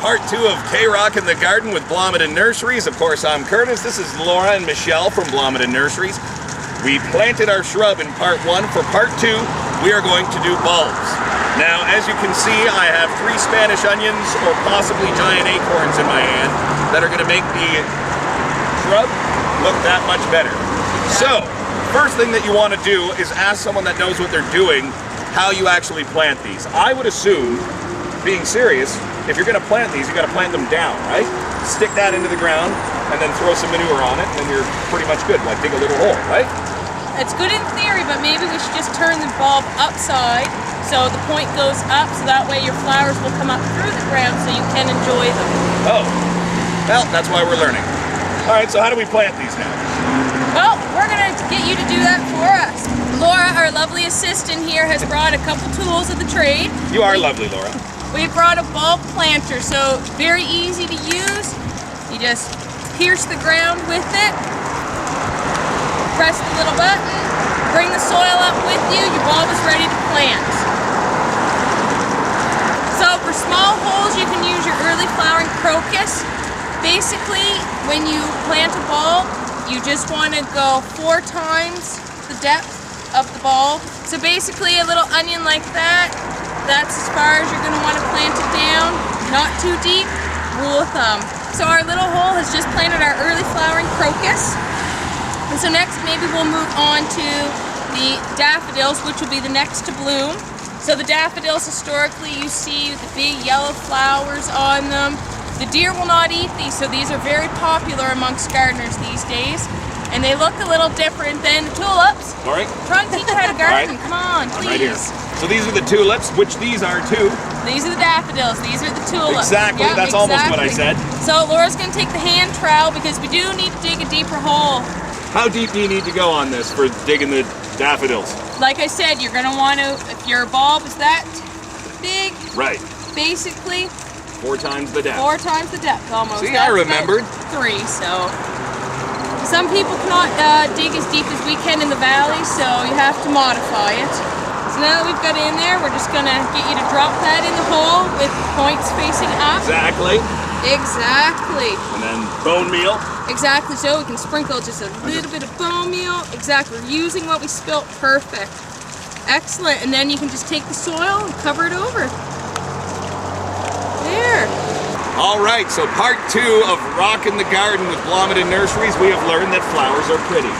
part 2 of Rockin the Garden with Blomidon Nurseries. Of course, I'm Curtis. This is Laura and Michelle from Blomidon Nurseries. We planted our shrub in part 1. For part 2, we are going to do bulbs. Now, as you can see, I have 3 Spanish onions or possibly giant acorns in my hand that are going to make the shrub look that much better. So, first thing that you want to do is ask someone that knows what they're doing how you actually plant these. I would assume, being serious, if you're going to plant these, you got to plant them down, right? Stick that into the ground and then throw some manure on it, and you're pretty much good. Like dig a little hole, right? It's good in theory, but maybe we should just turn the bulb upside so the point goes up, so that way your flowers will come up through the ground so you can enjoy them. Oh, well, that's why we're learning. All right, so how do we plant these now? Well, we're going to get you to do that for us. Laura, our lovely assistant here, has brought a couple tools of the trade. You are lovely, Laura. We've brought a bulb planter, so very easy to use. You just pierce the ground with it, press the little button, bring the soil up with you, your bulb is ready to plant. So for small holes, you can use your early flowering crocus. Basically, when you plant a bulb, you just want to go 4 times the depth of the bulb. So basically a little onion like that, that's as far as you're going to want to plant it down. Not too deep, rule of thumb. So our little hole has just planted our early flowering crocus. And so next maybe we'll move on to the daffodils, which will be the next to bloom. So the daffodils, historically you see the big yellow flowers on them. The deer will not eat these, so these are very popular amongst gardeners these days. And they look a little different than the tulips. All right. Try and teach you how to garden. Come on, please. Right here. So these are the tulips, which these are too. These are the daffodils. These are the tulips. Exactly. Yep, that's exactly. Almost what I said. So Laura's going to take the hand trowel because we do need to dig a deeper hole. How deep do you need to go on this for digging the daffodils? Like I said, you're going to want to, if your bulb is that big, right? Basically 4 times the depth. 4 times the depth, almost. See, I remembered. 3, so. Some people cannot dig as deep as we can in the valley, so you have to modify it. So now that we've got it in there, we're just going to get you to drop that in the hole with points facing up. Exactly. Exactly. And then bone meal. Exactly, so we can sprinkle just a little bit of bone meal. Exactly, we're using what we spilt. Perfect. Excellent, and then you can just take the soil and cover it over. There. All right, so part 2 of Rockin the Garden with Blomidon Nurseries, we have learned that flowers are pretty.